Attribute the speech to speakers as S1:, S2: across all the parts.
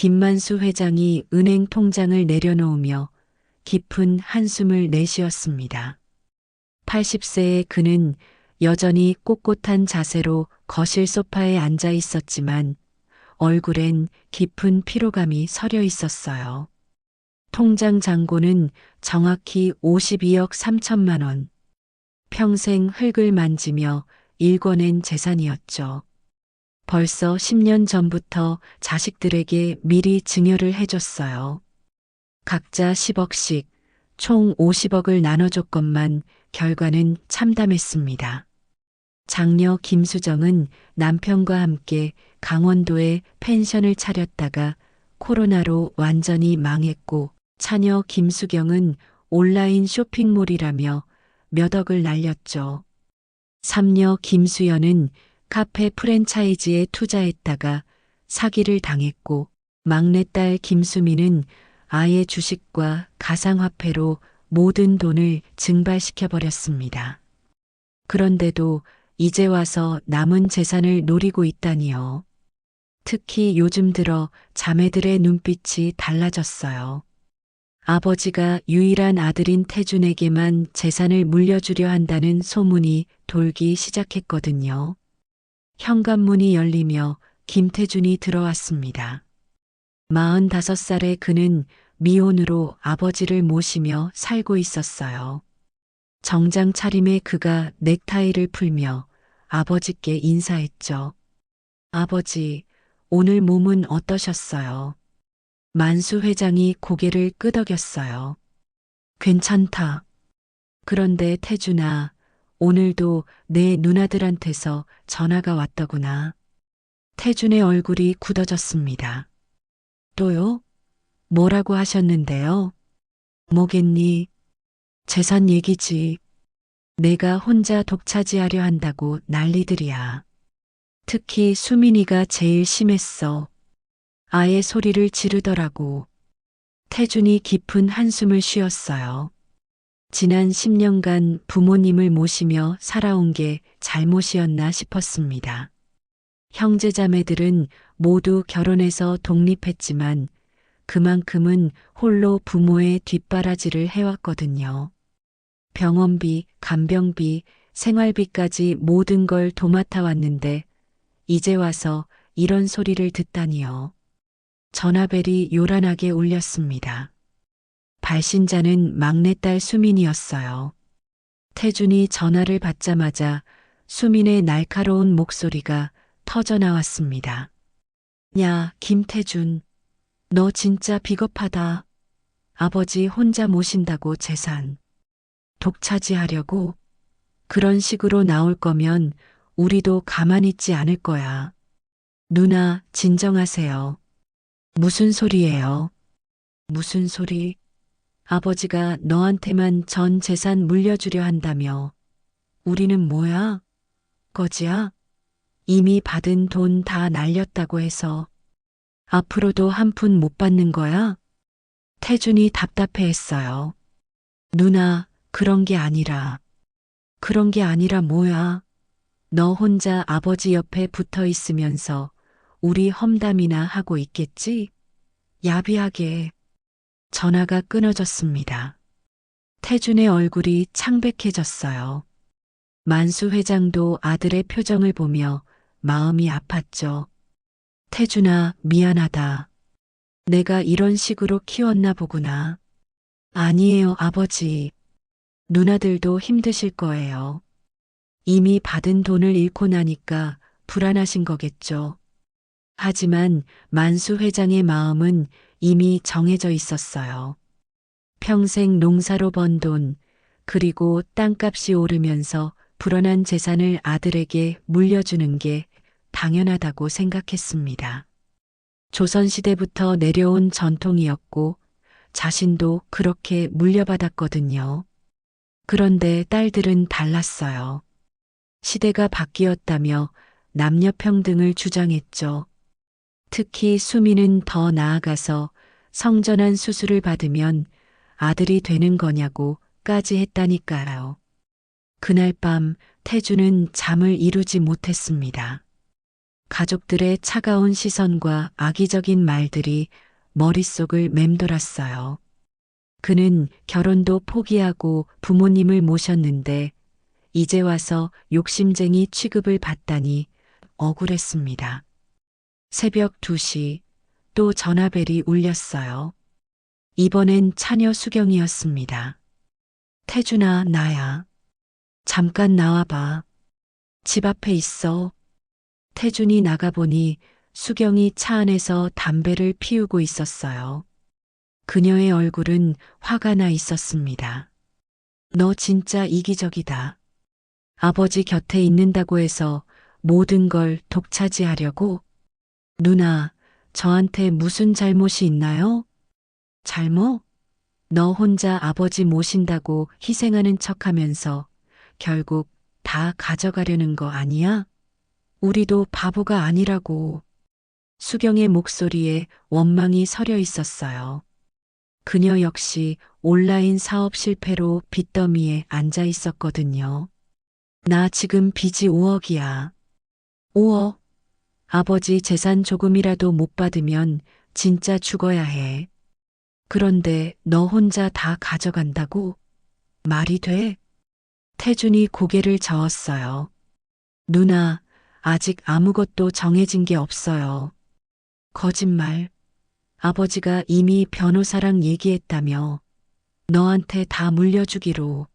S1: 김만수 회장이 은행 통장을 내려놓으며 깊은 한숨을 내쉬었습니다. 80세의 그는 여전히 꼿꼿한 자세로 거실 소파에 앉아 있었지만 얼굴엔 깊은 피로감이 서려 있었어요. 통장 잔고는 정확히 52억 3천만 원. 평생 흙을 만지며 일궈낸 재산이었죠. 벌써 10년 전부터 자식들에게 미리 증여를 해줬어요. 각자 10억씩 총 50억을 나눠줬건만 결과는 참담했습니다. 장녀 김수정은 남편과 함께 강원도에 펜션을 차렸다가 코로나로 완전히 망했고 차녀 김수경은 온라인 쇼핑몰이라며 몇 억을 날렸죠. 삼녀 김수연은 카페 프랜차이즈에 투자했다가 사기를 당했고 막내딸 김수미는 아예 주식과 가상화폐로 모든 돈을 증발시켜버렸습니다. 그런데도 이제 와서 남은 재산을 노리고 있다니요. 특히 요즘 들어 자매들의 눈빛이 달라졌어요. 아버지가 유일한 아들인 태준에게만 재산을 물려주려 한다는 소문이 돌기 시작했거든요. 현관문이 열리며 김태준이 들어왔습니다. 45살의 그는 미혼으로 아버지를 모시며 살고 있었어요. 정장 차림의 그가 넥타이를 풀며 아버지께 인사했죠. 아버지, 오늘 몸은 어떠셨어요? 만수 회장이 고개를 끄덕였어요. 괜찮다. 그런데 태준아, 오늘도 내 누나들한테서 전화가 왔더구나. 태준의 얼굴이 굳어졌습니다. 또요? 뭐라고 하셨는데요? 뭐겠니? 재산 얘기지. 내가 혼자 독차지하려 한다고 난리들이야. 특히 수민이가 제일 심했어. 아예 소리를 지르더라고. 태준이 깊은 한숨을 쉬었어요. 지난 10년간 부모님을 모시며 살아온 게 잘못이었나 싶었습니다. 형제자매들은 모두 결혼해서 독립했지만 그만큼은 홀로 부모의 뒷바라지를 해왔거든요. 병원비, 간병비, 생활비까지 모든 걸 도맡아 왔는데 이제 와서 이런 소리를 듣다니요. 전화벨이 요란하게 울렸습니다. 발신자는 막내딸 수민이었어요. 태준이 전화를 받자마자 수민의 날카로운 목소리가 터져나왔습니다. 야, 김태준. 너 진짜 비겁하다. 아버지 혼자 모신다고 재산 독차지하려고? 그런 식으로 나올 거면 우리도 가만히 있지 않을 거야. 누나, 진정하세요. 무슨 소리예요? 무슨 소리? 아버지가 너한테만 전 재산 물려주려 한다며. 우리는 뭐야? 거지야? 이미 받은 돈 다 날렸다고 해서. 앞으로도 한 푼 못 받는 거야? 태준이 답답해했어요. 누나, 그런 게 아니라. 그런 게 아니라 뭐야? 너 혼자 아버지 옆에 붙어 있으면서 우리 험담이나 하고 있겠지? 야비하게. 전화가 끊어졌습니다. 태준의 얼굴이 창백해졌어요. 만수 회장도 아들의 표정을 보며 마음이 아팠죠. 태준아, 미안하다. 내가 이런 식으로 키웠나 보구나. 아니에요, 아버지. 누나들도 힘드실 거예요. 이미 받은 돈을 잃고 나니까 불안하신 거겠죠. 하지만 만수 회장의 마음은 이미 정해져 있었어요. 평생 농사로 번 돈, 그리고 땅값이 오르면서 불어난 재산을 아들에게 물려주는 게 당연하다고 생각했습니다. 조선시대부터 내려온 전통이었고 자신도 그렇게 물려받았거든요. 그런데 딸들은 달랐어요. 시대가 바뀌었다며 남녀 평등을 주장했죠. 특히 수미는 더 나아가서 성전환 수술을 받으면 아들이 되는 거냐고까지 했다니까요. 그날 밤 태주는 잠을 이루지 못했습니다. 가족들의 차가운 시선과 악의적인 말들이 머릿속을 맴돌았어요. 그는 결혼도 포기하고 부모님을 모셨는데 이제 와서 욕심쟁이 취급을 받다니 억울했습니다. 새벽 2시 또 전화벨이 울렸어요. 이번엔 차녀 수경이었습니다. 태준아, 나야. 잠깐 나와봐. 집 앞에 있어. 태준이 나가보니 수경이 차 안에서 담배를 피우고 있었어요. 그녀의 얼굴은 화가 나 있었습니다. 너 진짜 이기적이다. 아버지 곁에 있는다고 해서 모든 걸 독차지하려고? 누나, 저한테 무슨 잘못이 있나요? 잘못? 너 혼자 아버지 모신다고 희생하는 척하면서 결국 다 가져가려는 거 아니야? 우리도 바보가 아니라고. 수경의 목소리에 원망이 서려 있었어요. 그녀 역시 온라인 사업 실패로 빚더미에 앉아 있었거든요. 나 지금 빚이 5억이야. 5억? 아버지 재산 조금이라도 못 받으면 진짜 죽어야 해. 그런데 너 혼자 다 가져간다고? 말이 돼? 태준이 고개를 저었어요. 누나, 아직 아무것도 정해진 게 없어요. 거짓말. 아버지가 이미 변호사랑 얘기했다며 너한테 다 물려주기로.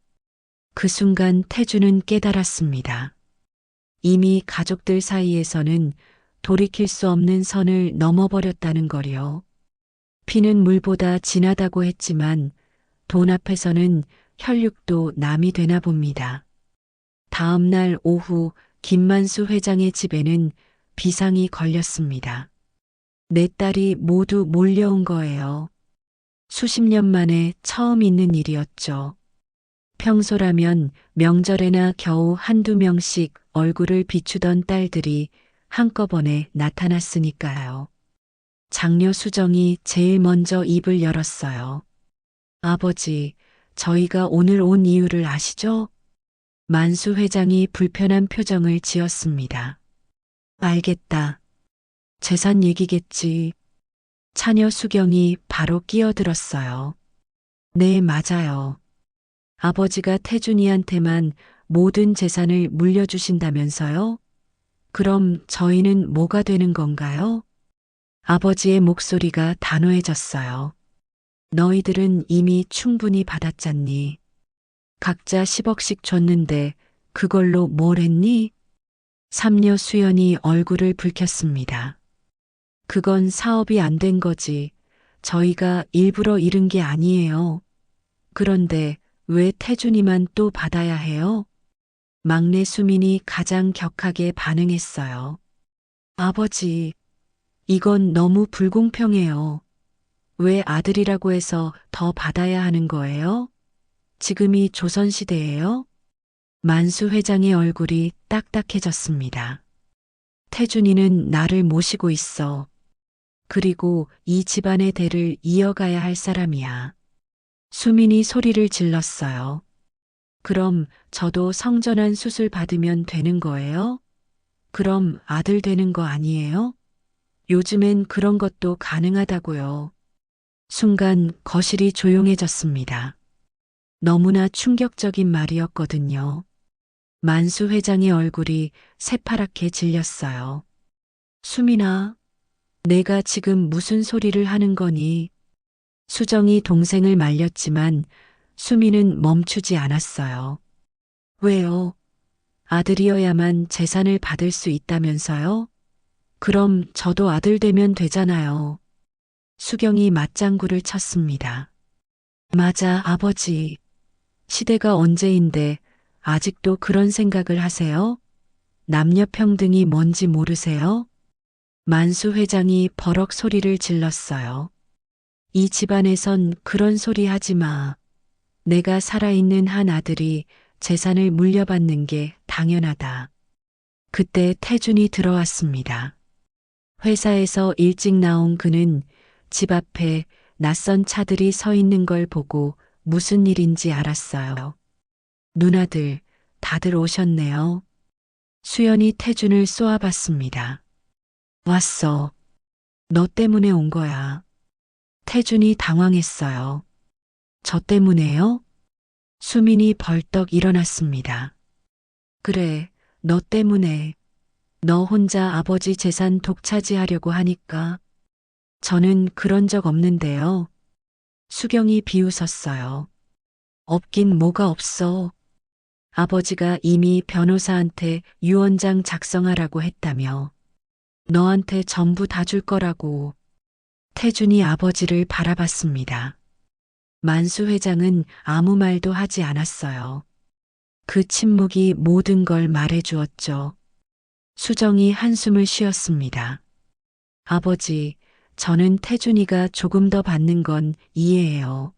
S1: 그 순간 태준은 깨달았습니다. 이미 가족들 사이에서는 돌이킬 수 없는 선을 넘어버렸다는 거요. 피는 물보다 진하다고 했지만 돈 앞에서는 혈육도 남이 되나 봅니다. 다음 날 오후 김만수 회장의 집에는 비상이 걸렸습니다. 네 딸이 모두 몰려온 거예요. 수십 년 만에 처음 있는 일이었죠. 평소라면 명절에나 겨우 한두 명씩 얼굴을 비추던 딸들이 한꺼번에 나타났으니까요. 장녀 수정이 제일 먼저 입을 열었어요. 아버지, 저희가 오늘 온 이유를 아시죠? 만수 회장이 불편한 표정을 지었습니다. 알겠다. 재산 얘기겠지. 차녀 수경이 바로 끼어들었어요. 네, 맞아요. 아버지가 태준이한테만 모든 재산을 물려주신다면서요? 그럼 저희는 뭐가 되는 건가요? 아버지의 목소리가 단호해졌어요. 너희들은 이미 충분히 받았잖니. 각자 10억씩 줬는데 그걸로 뭘 했니? 삼녀 수연이 얼굴을 붉혔습니다. 그건 사업이 안 된 거지. 저희가 일부러 잃은 게 아니에요. 그런데 왜 태준이만 또 받아야 해요? 막내 수민이 가장 격하게 반응했어요. 아버지, 이건 너무 불공평해요. 왜 아들이라고 해서 더 받아야 하는 거예요? 지금이 조선시대예요? 만수 회장의 얼굴이 딱딱해졌습니다. 태준이는 나를 모시고 있어. 그리고 이 집안의 대를 이어가야 할 사람이야. 수민이 소리를 질렀어요. 그럼 저도 성전환 수술 받으면 되는 거예요? 그럼 아들 되는 거 아니에요? 요즘엔 그런 것도 가능하다고요. 순간 거실이 조용해졌습니다. 너무나 충격적인 말이었거든요. 만수 회장의 얼굴이 새파랗게 질렸어요. 수민아, 내가 지금 무슨 소리를 하는 거니? 수정이 동생을 말렸지만 수민은 멈추지 않았어요. 왜요? 아들이어야만 재산을 받을 수 있다면서요? 그럼 저도 아들 되면 되잖아요. 수경이 맞장구를 쳤습니다. 맞아, 아버지. 시대가 언제인데 아직도 그런 생각을 하세요? 남녀 평등이 뭔지 모르세요? 만수 회장이 버럭 소리를 질렀어요. 이 집안에선 그런 소리 하지 마. 내가 살아있는 한 아들이 재산을 물려받는 게 당연하다. 그때 태준이 들어왔습니다. 회사에서 일찍 나온 그는 집 앞에 낯선 차들이 서 있는 걸 보고 무슨 일인지 알았어요. 누나들, 다들 오셨네요. 수연이 태준을 쏘아봤습니다. 왔어. 너 때문에 온 거야. 태준이 당황했어요. 저 때문에요? 수민이 벌떡 일어났습니다. 그래, 너 때문에. 너 혼자 아버지 재산 독차지하려고 하니까. 저는 그런 적 없는데요. 수경이 비웃었어요. 없긴 뭐가 없어. 아버지가 이미 변호사한테 유언장 작성하라고 했다며. 너한테 전부 다 줄 거라고. 태준이 아버지를 바라봤습니다. 만수 회장은 아무 말도 하지 않았어요. 그 침묵이 모든 걸 말해 주었죠. 수정이 한숨을 쉬었습니다. 아버지, 저는 태준이가 조금 더 받는 건 이해해요.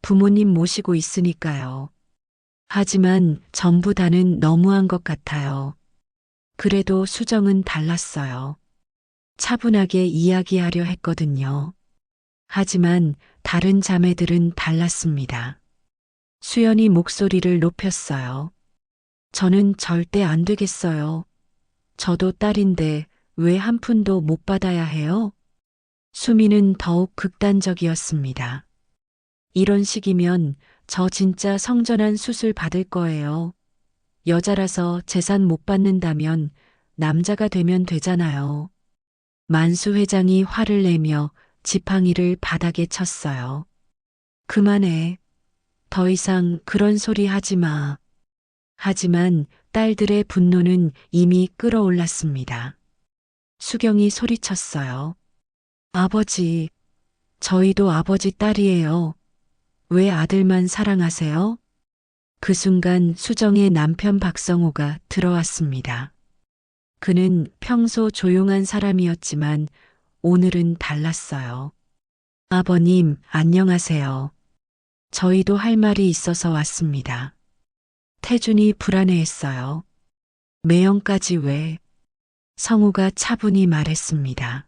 S1: 부모님 모시고 있으니까요. 하지만 전부 다는 너무한 것 같아요. 그래도 수정은 달랐어요. 차분하게 이야기하려 했거든요. 하지만 다른 자매들은 달랐습니다. 수연이 목소리를 높였어요. 저는 절대 안 되겠어요. 저도 딸인데 왜 한 푼도 못 받아야 해요? 수미는 더욱 극단적이었습니다. 이런 식이면 저 진짜 성전환 수술 받을 거예요. 여자라서 재산 못 받는다면 남자가 되면 되잖아요. 만수 회장이 화를 내며 지팡이를 바닥에 쳤어요. 그만해. 더 이상 그런 소리 하지 마. 하지만 딸들의 분노는 이미 끓어올랐습니다. 수경이 소리쳤어요. 아버지, 저희도 아버지 딸이에요. 왜 아들만 사랑하세요? 그 순간 수정의 남편 박성호가 들어왔습니다. 그는 평소 조용한 사람이었지만 오늘은 달랐어요. 아버님, 안녕하세요. 저희도 할 말이 있어서 왔습니다. 태준이 불안해했어요. 매형까지 왜? 성우가 차분히 말했습니다.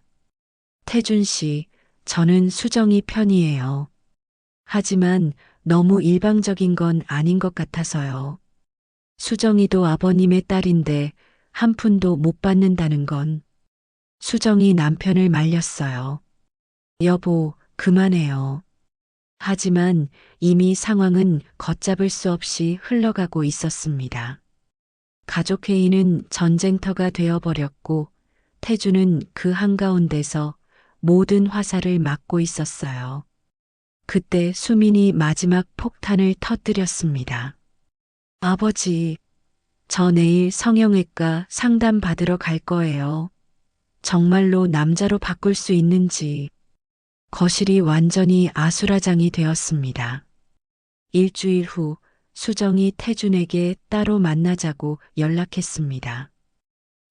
S1: 태준 씨, 저는 수정이 편이에요. 하지만 너무 일방적인 건 아닌 것 같아서요. 수정이도 아버님의 딸인데 한 푼도 못 받는다는 건. 수정이 남편을 말렸어요. 여보, 그만해요. 하지만 이미 상황은 걷잡을 수 없이 흘러가고 있었습니다. 가족회의는 전쟁터가 되어버렸고 태주는 그 한가운데서 모든 화살을 막고 있었어요. 그때 수민이 마지막 폭탄을 터뜨렸습니다. 아버지, 저 내일 성형외과 상담 받으러 갈 거예요. 정말로 남자로 바꿀 수 있는지. 거실이 완전히 아수라장이 되었습니다. 일주일 후 수정이 태준에게 따로 만나자고 연락했습니다.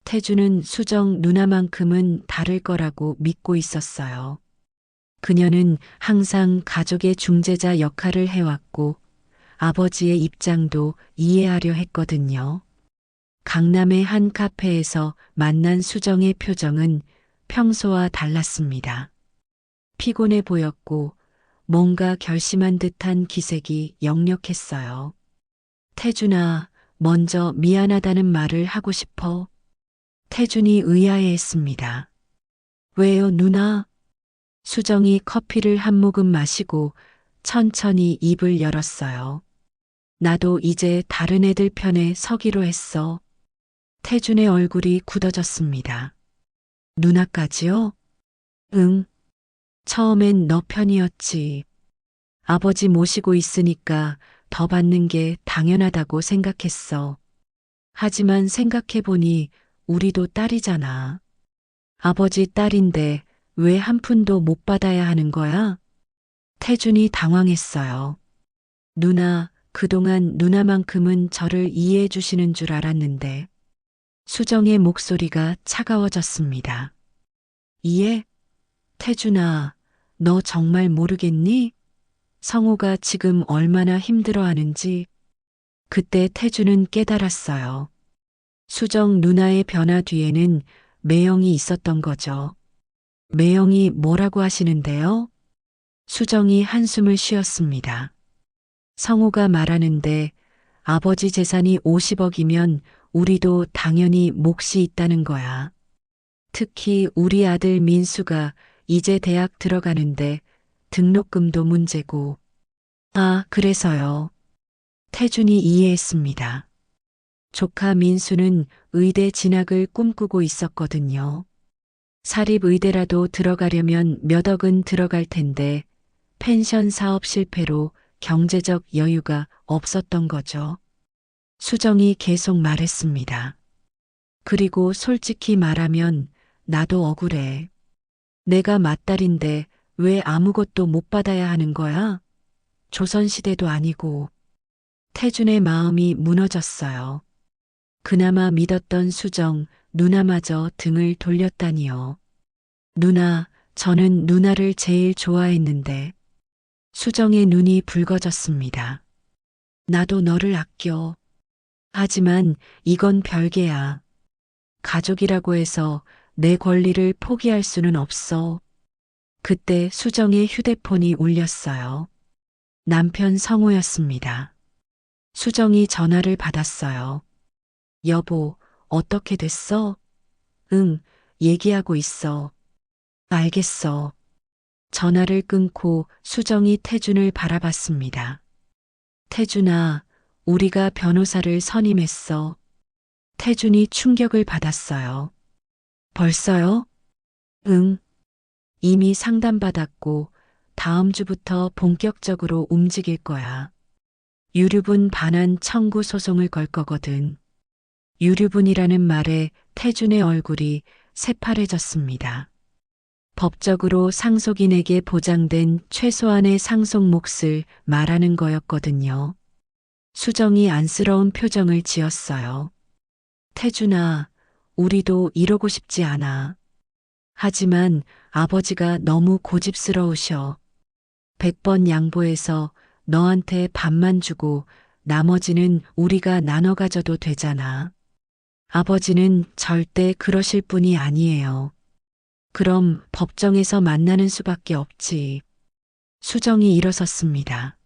S1: 태준은 수정 누나만큼은 다를 거라고 믿고 있었어요. 그녀는 항상 가족의 중재자 역할을 해왔고 아버지의 입장도 이해하려 했거든요. 강남의 한 카페에서 만난 수정의 표정은 평소와 달랐습니다. 피곤해 보였고 뭔가 결심한 듯한 기색이 역력했어요. 태준아, 먼저 미안하다는 말을 하고 싶어. 태준이 의아해했습니다. 왜요, 누나? 수정이 커피를 한 모금 마시고 천천히 입을 열었어요. 나도 이제 다른 애들 편에 서기로 했어. 태준의 얼굴이 굳어졌습니다. 누나까지요? 응. 처음엔 너 편이었지. 아버지 모시고 있으니까 더 받는 게 당연하다고 생각했어. 하지만 생각해보니 우리도 딸이잖아. 아버지 딸인데 왜 한 푼도 못 받아야 하는 거야? 태준이 당황했어요. 누나, 그동안 누나만큼은 저를 이해해 주시는 줄 알았는데. 수정의 목소리가 차가워졌습니다. 이해? 태준아, 너 정말 모르겠니? 성우가 지금 얼마나 힘들어하는지. 그때 태준은 깨달았어요. 수정 누나의 변화 뒤에는 매형이 있었던 거죠. 매형이 뭐라고 하시는데요? 수정이 한숨을 쉬었습니다. 성우가 말하는데 아버지 재산이 50억이면 우리도 당연히 몫이 있다는 거야. 특히 우리 아들 민수가 이제 대학 들어가는데 등록금도 문제고. 아, 그래서요. 태준이 이해했습니다. 조카 민수는 의대 진학을 꿈꾸고 있었거든요. 사립의대라도 들어가려면 몇 억은 들어갈 텐데 펜션 사업 실패로 경제적 여유가 없었던 거죠. 수정이 계속 말했습니다. 그리고 솔직히 말하면 나도 억울해. 내가 맏딸인데 왜 아무것도 못 받아야 하는 거야? 조선시대도 아니고. 태준의 마음이 무너졌어요. 그나마 믿었던 수정, 누나마저 등을 돌렸다니요. 누나, 저는 누나를 제일 좋아했는데. 수정의 눈이 붉어졌습니다. 나도 너를 아껴. 하지만 이건 별개야. 가족이라고 해서 내 권리를 포기할 수는 없어. 그때 수정의 휴대폰이 울렸어요. 남편 성우였습니다. 수정이 전화를 받았어요. 여보, 어떻게 됐어? 응, 얘기하고 있어. 알겠어. 전화를 끊고 수정이 태준을 바라봤습니다. 태준아, 우리가 변호사를 선임했어. 태준이 충격을 받았어요. 벌써요? 응, 이미 상담받았고 다음 주부터 본격적으로 움직일 거야. 유류분 반환 청구 소송을 걸 거거든. 유류분이라는 말에 태준의 얼굴이 새파래졌습니다. 법적으로 상속인에게 보장된 최소한의 상속 몫을 말하는 거였거든요. 수정이 안쓰러운 표정을 지었어요. 태준아, 우리도 이러고 싶지 않아. 하지만 아버지가 너무 고집스러우셔. 100번 양보해서 너한테 반만 주고 나머지는 우리가 나눠 가져도 되잖아. 아버지는 절대 그러실 분이 아니에요. 그럼 법정에서 만나는 수밖에 없지. 수정이 일어섰습니다.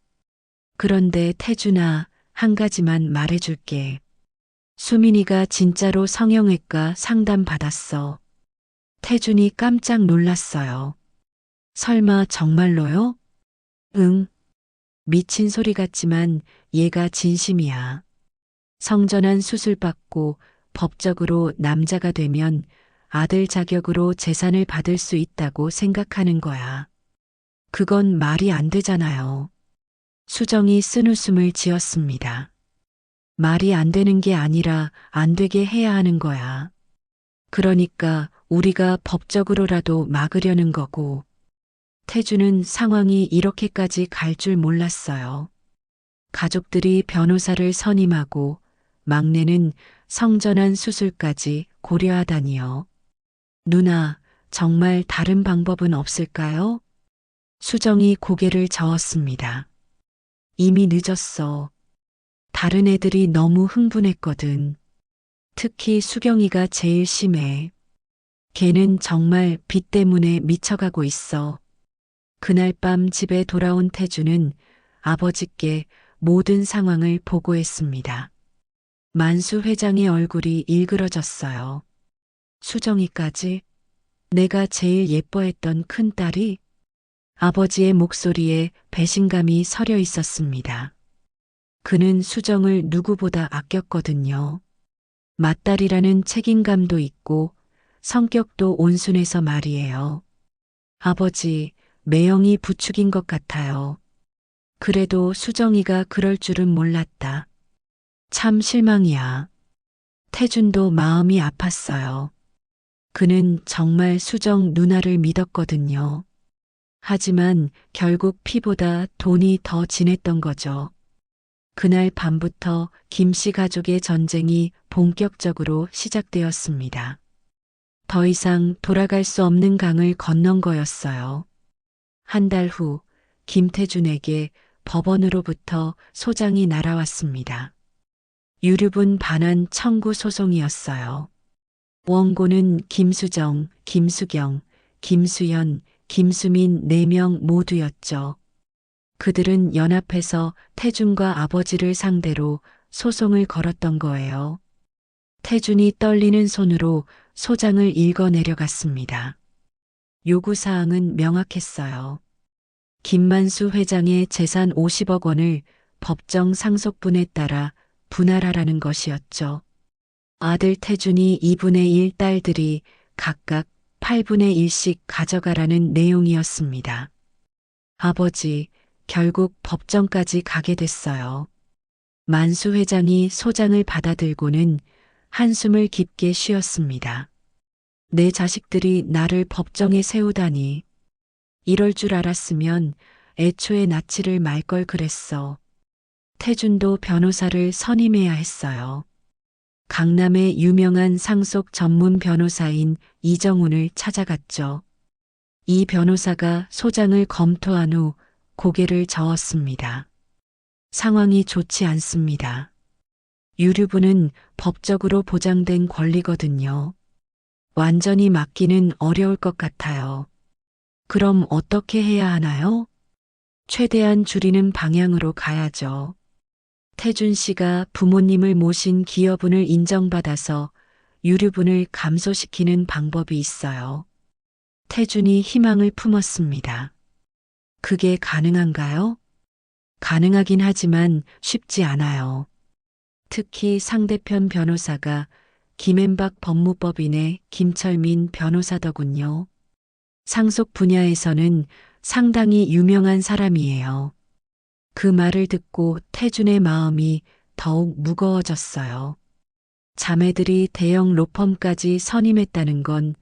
S1: 그런데 태준아, 한 가지만 말해줄게. 수민이가 진짜로 성형외과 상담 받았어. 태준이 깜짝 놀랐어요. 설마 정말로요? 응. 미친 소리 같지만 얘가 진심이야. 성전환 수술 받고 법적으로 남자가 되면 아들 자격으로 재산을 받을 수 있다고 생각하는 거야. 그건 말이 안 되잖아요. 수정이 쓴웃음을 지었습니다. 말이 안 되는 게 아니라 안 되게 해야 하는 거야. 그러니까 우리가 법적으로라도 막으려는 거고. 태주는 상황이 이렇게까지 갈 줄 몰랐어요. 가족들이 변호사를 선임하고 막내는 성전환 수술까지 고려하다니요. 누나, 정말 다른 방법은 없을까요? 수정이 고개를 저었습니다. 이미 늦었어. 다른 애들이 너무 흥분했거든. 특히 수경이가 제일 심해. 걔는 정말 빚 때문에 미쳐가고 있어. 그날 밤 집에 돌아온 태주는 아버지께 모든 상황을 보고했습니다. 만수 회장의 얼굴이 일그러졌어요. 수정이까지? 내가 제일 예뻐했던 큰딸이? 아버지의 목소리에 배신감이 서려 있었습니다. 그는 수정을 누구보다 아꼈거든요. 맏딸이라는 책임감도 있고 성격도 온순해서 말이에요. 아버지, 매형이 부축인 것 같아요. 그래도 수정이가 그럴 줄은 몰랐다. 참 실망이야. 태준도 마음이 아팠어요. 그는 정말 수정 누나를 믿었거든요. 하지만 결국 피보다 돈이 더 진했던 거죠. 그날 밤부터 김씨 가족의 전쟁이 본격적으로 시작되었습니다. 더 이상 돌아갈 수 없는 강을 건넌 거였어요. 한 달 후 김태준에게 법원으로부터 소장이 날아왔습니다. 유류분 반환 청구 소송이었어요. 원고는 김수정, 김수경, 김수연, 김수민 4명 모두였죠. 그들은 연합해서 태준과 아버지를 상대로 소송을 걸었던 거예요. 태준이 떨리는 손으로 소장을 읽어 내려갔습니다. 요구사항은 명확했어요. 김만수 회장의 재산 50억 원을 법정 상속분에 따라 분할하라는 것이었죠. 아들 태준이 2분의 1, 딸들이 각각 8분의 1씩 가져가라는 내용이었습니다. 아버지, 결국 법정까지 가게 됐어요. 만수 회장이 소장을 받아들고는 한숨을 깊게 쉬었습니다. 내 자식들이 나를 법정에 세우다니. 이럴 줄 알았으면 애초에 납치를 말 걸 그랬어. 태준도 변호사를 선임해야 했어요. 강남의 유명한 상속 전문 변호사인 이정훈을 찾아갔죠. 이 변호사가 소장을 검토한 후 고개를 저었습니다. 상황이 좋지 않습니다. 유류분은 법적으로 보장된 권리거든요. 완전히 막기는 어려울 것 같아요. 그럼 어떻게 해야 하나요? 최대한 줄이는 방향으로 가야죠. 태준 씨가 부모님을 모신 기여분을 인정받아서 유류분을 감소시키는 방법이 있어요. 태준이 희망을 품었습니다. 그게 가능한가요? 가능하긴 하지만 쉽지 않아요. 특히 상대편 변호사가 김앤박 법무법인의 김철민 변호사더군요. 상속 분야에서는 상당히 유명한 사람이에요. 그 말을 듣고 태준의 마음이 더욱 무거워졌어요. 자매들이 대형 로펌까지 선임했다는 건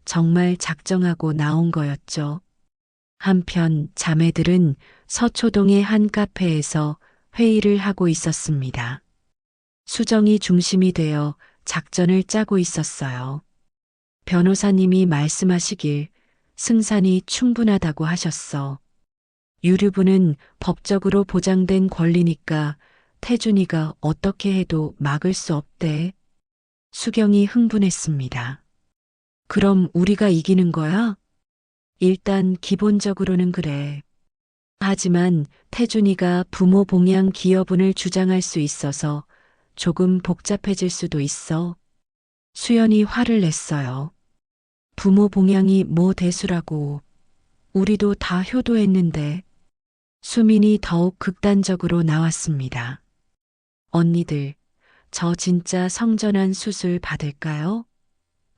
S1: 정말 작정하고 나온 거였죠. 한편 자매들은 서초동의 한 카페에서 회의를 하고 있었습니다. 수정이 중심이 되어 작전을 짜고 있었어요. 변호사님이 말씀하시길 승산이 충분하다고 하셨어. 유류분은 법적으로 보장된 권리니까 태준이가 어떻게 해도 막을 수 없대. 수경이 흥분했습니다. 그럼 우리가 이기는 거야? 일단 기본적으로는 그래. 하지만 태준이가 부모 봉양 기여분을 주장할 수 있어서 조금 복잡해질 수도 있어. 수연이 화를 냈어요. 부모 봉양이 뭐 대수라고. 우리도 다 효도했는데. 수민이 더욱 극단적으로 나왔습니다. 언니들, 저 진짜 성전환 수술 받을까요?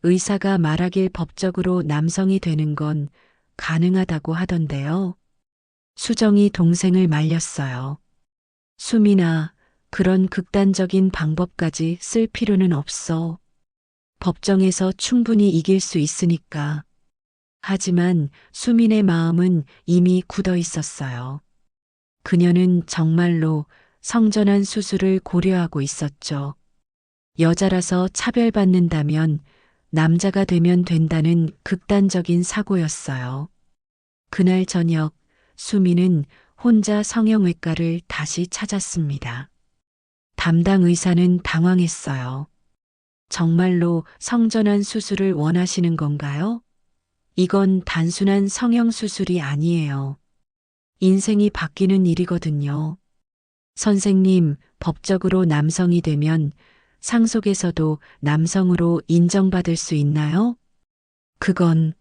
S1: 의사가 말하길 법적으로 남성이 되는 건 가능하다고 하던데요. 수정이 동생을 말렸어요. 수민아, 그런 극단적인 방법까지 쓸 필요는 없어. 법정에서 충분히 이길 수 있으니까. 하지만 수민의 마음은 이미 굳어 있었어요. 그녀는 정말로 성전환 수술을 고려하고 있었죠. 여자라서 차별받는다면 남자가 되면 된다는 극단적인 사고였어요. 그날 저녁 수미는 혼자 성형외과를 다시 찾았습니다. 담당 의사는 당황했어요. 정말로 성전환 수술을 원하시는 건가요? 이건 단순한 성형수술이 아니에요. 인생이 바뀌는 일이거든요. 선생님, 법적으로 남성이 되면 상속에서도 남성으로 인정받을 수 있나요? 그건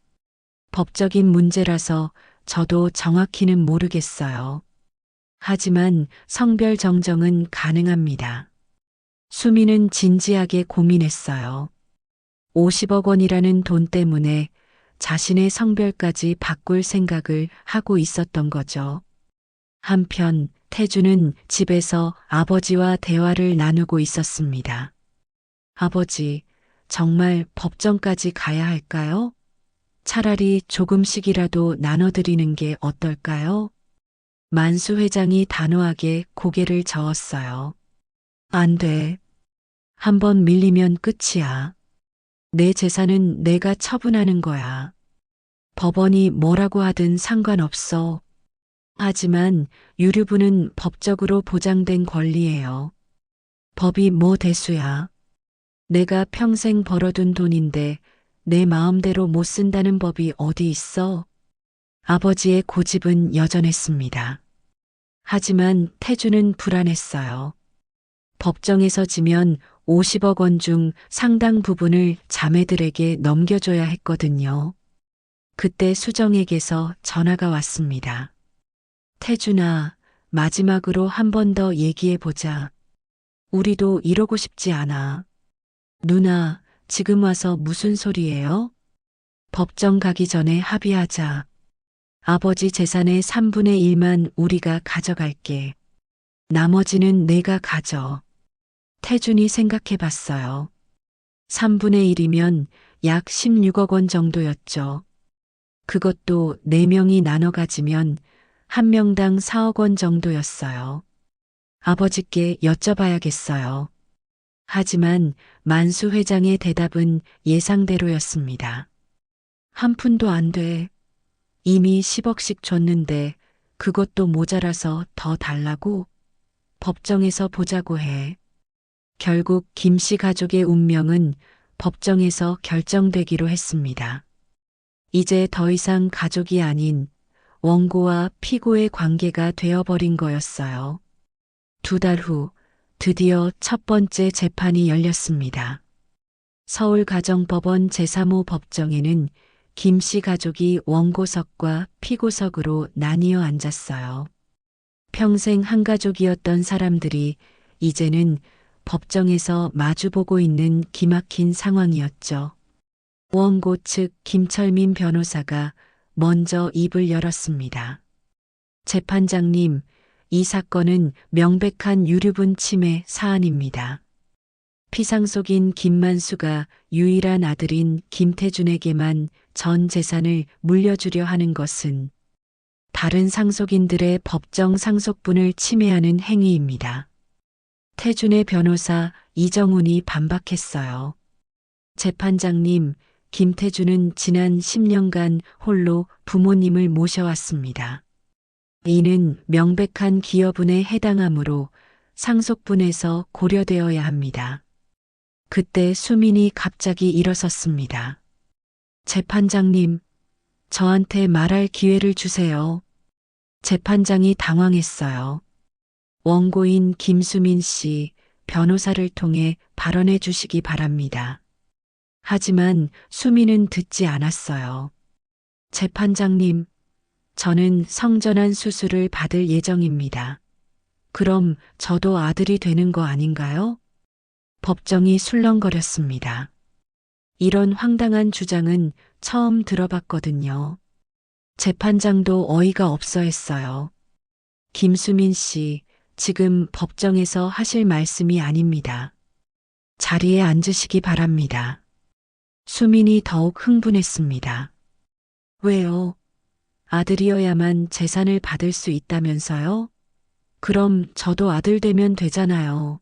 S1: 법적인 문제라서 저도 정확히는 모르겠어요. 하지만 성별 정정은 가능합니다. 수미는 진지하게 고민했어요. 50억 원이라는 돈 때문에 자신의 성별까지 바꿀 생각을 하고 있었던 거죠. 한편 태주는 집에서 아버지와 대화를 나누고 있었습니다. 아버지, 정말 법정까지 가야 할까요? 차라리 조금씩이라도 나눠드리는 게 어떨까요? 만수 회장이 단호하게 고개를 저었어요. 안 돼. 한번 밀리면 끝이야. 내 재산은 내가 처분하는 거야. 법원이 뭐라고 하든 상관없어. 하지만 유류분은 법적으로 보장된 권리예요. 법이 뭐 대수야. 내가 평생 벌어둔 돈인데 내 마음대로 못 쓴다는 법이 어디 있어? 아버지의 고집은 여전했습니다. 하지만 태주는 불안했어요. 법정에서 지면 50억 원 중 상당 부분을 자매들에게 넘겨줘야 했거든요. 그때 수정에게서 전화가 왔습니다. 태준아, 마지막으로 한 번 더 얘기해보자. 우리도 이러고 싶지 않아. 누나, 지금 와서 무슨 소리예요? 법정 가기 전에 합의하자. 아버지 재산의 3분의 1만 우리가 가져갈게. 나머지는 내가 가져. 태준이 생각해 봤어요. 3분의 1이면 약 16억 원 정도였죠. 그것도 4명이 나눠 가지면 한 명당 4억 원 정도였어요. 아버지께 여쭤봐야겠어요. 하지만 만수 회장의 대답은 예상대로였습니다. 한 푼도 안 돼. 이미 10억씩 줬는데 그것도 모자라서 더 달라고? 법정에서 보자고 해. 결국 김 씨 가족의 운명은 법정에서 결정되기로 했습니다. 이제 더 이상 가족이 아닌 원고와 피고의 관계가 되어버린 거였어요. 2달 후 드디어 첫 번째 재판이 열렸습니다. 서울가정법원 제3호 법정에는 김 씨 가족이 원고석과 피고석으로 나뉘어 앉았어요. 평생 한 가족이었던 사람들이 이제는 법정에서 마주보고 있는 기막힌 상황이었죠. 원고 측 김철민 변호사가 먼저 입을 열었습니다. 재판장님, 이 사건은 명백한 유류분 침해 사안입니다. 피상속인 김만수가 유일한 아들인 김태준에게만 전 재산을 물려주려 하는 것은 다른 상속인들의 법정 상속분을 침해하는 행위입니다. 태준의 변호사 이정훈이 반박했어요. 재판장님, 김태준은 지난 10년간 홀로 부모님을 모셔왔습니다. 이는 명백한 기여분에 해당하므로 상속분에서 고려되어야 합니다. 그때 수민이 갑자기 일어섰습니다. 재판장님, 저한테 말할 기회를 주세요. 재판장이 당황했어요. 원고인 김수민 씨, 변호사를 통해 발언해 주시기 바랍니다. 하지만 수민은 듣지 않았어요. 재판장님, 저는 성전환 수술을 받을 예정입니다. 그럼 저도 아들이 되는 거 아닌가요? 법정이 술렁거렸습니다. 이런 황당한 주장은 처음 들어봤거든요. 재판장도 어이가 없어 했어요. 김수민 씨, 지금 법정에서 하실 말씀이 아닙니다. 자리에 앉으시기 바랍니다. 수민이 더욱 흥분했습니다. 왜요? 아들이어야만 재산을 받을 수 있다면서요? 그럼 저도 아들 되면 되잖아요.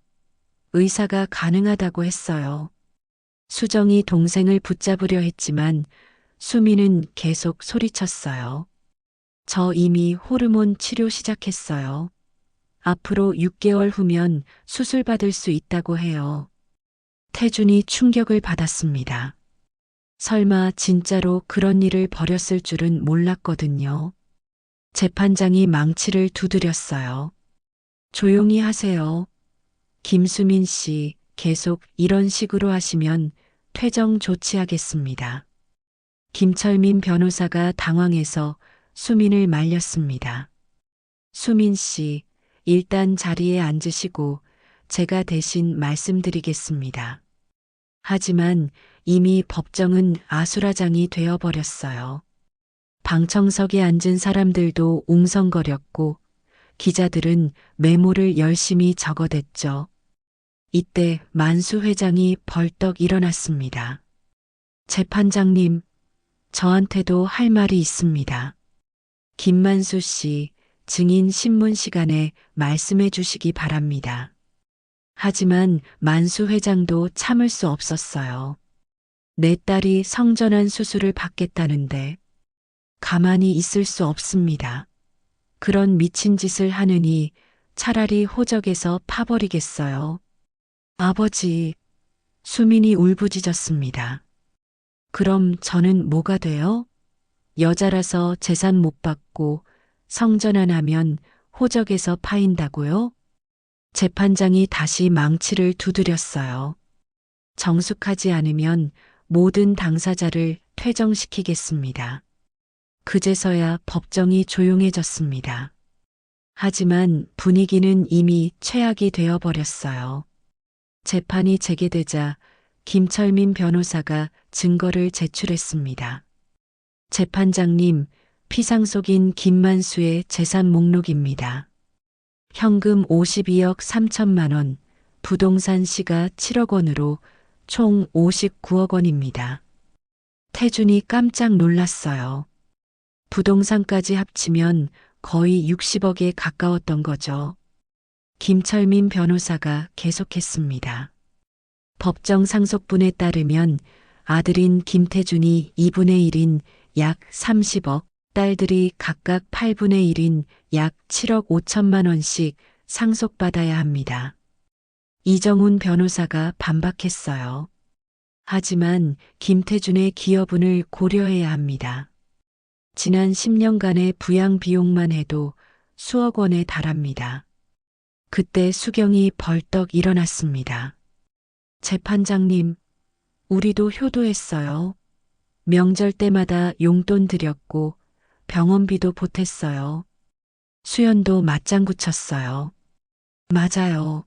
S1: 의사가 가능하다고 했어요. 수정이 동생을 붙잡으려 했지만 수민은 계속 소리쳤어요. 저 이미 호르몬 치료 시작했어요. 앞으로 6개월 후면 수술 받을 수 있다고 해요. 태준이 충격을 받았습니다. 설마 진짜로 그런 일을 벌였을 줄은 몰랐거든요. 재판장이 망치를 두드렸어요. 조용히 하세요. 김수민 씨, 계속 이런 식으로 하시면 퇴정 조치하겠습니다. 김철민 변호사가 당황해서 수민을 말렸습니다. 수민 씨, 일단 자리에 앉으시고 제가 대신 말씀드리겠습니다. 하지만 이미 법정은 아수라장이 되어버렸어요. 방청석에 앉은 사람들도 웅성거렸고 기자들은 메모를 열심히 적어댔죠. 이때 만수 회장이 벌떡 일어났습니다. 재판장님, 저한테도 할 말이 있습니다. 김만수 씨, 증인 신문 시간에 말씀해 주시기 바랍니다. 하지만 만수 회장도 참을 수 없었어요. 내 딸이 성전환 수술을 받겠다는데 가만히 있을 수 없습니다. 그런 미친 짓을 하느니 차라리 호적에서 파버리겠어요. 아버지, 수민이 울부짖었습니다. 그럼 저는 뭐가 돼요? 여자라서 재산 못 받고 성전환하면 호적에서 파인다고요? 재판장이 다시 망치를 두드렸어요. 정숙하지 않으면 모든 당사자를 퇴정시키겠습니다. 그제서야 법정이 조용해졌습니다. 하지만 분위기는 이미 최악이 되어버렸어요. 재판이 재개되자 김철민 변호사가 증거를 제출했습니다. 재판장님, 피상속인 김만수의 재산 목록입니다. 현금 52억 3천만 원, 부동산 시가 7억 원으로 총 59억 원입니다. 태준이 깜짝 놀랐어요. 부동산까지 합치면 거의 60억에 가까웠던 거죠. 김철민 변호사가 계속했습니다. 법정 상속분에 따르면 아들인 김태준이 2분의 1인 약 30억, 딸들이 각각 8분의 1인 약 7억 5천만 원씩 상속받아야 합니다. 이정훈 변호사가 반박했어요. 하지만 김태준의 기여분을 고려해야 합니다. 지난 10년간의 부양 비용만 해도 수억 원에 달합니다. 그때 수경이 벌떡 일어났습니다. 재판장님, 우리도 효도했어요. 명절 때마다 용돈 드렸고 병원비도 보탰어요. 수연도 맞장구 쳤어요. 맞아요.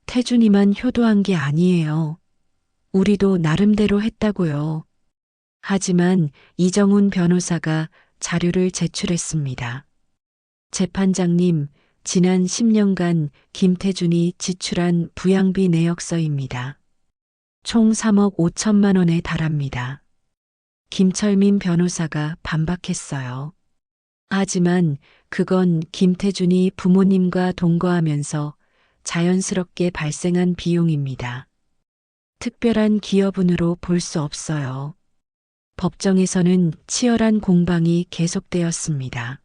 S1: 태준이만 효도한 게 아니에요. 우리도 나름대로 했다고요. 하지만 이정훈 변호사가 자료를 제출했습니다. 재판장님, 지난 10년간 김태준이 지출한 부양비 내역서입니다. 총 3억 5천만 원에 달합니다. 김철민 변호사가 반박했어요. 하지만 그건 김태준이 부모님과 동거하면서 자연스럽게 발생한 비용입니다. 특별한 기여분으로 볼 수 없어요. 법정에서는 치열한 공방이 계속되었습니다.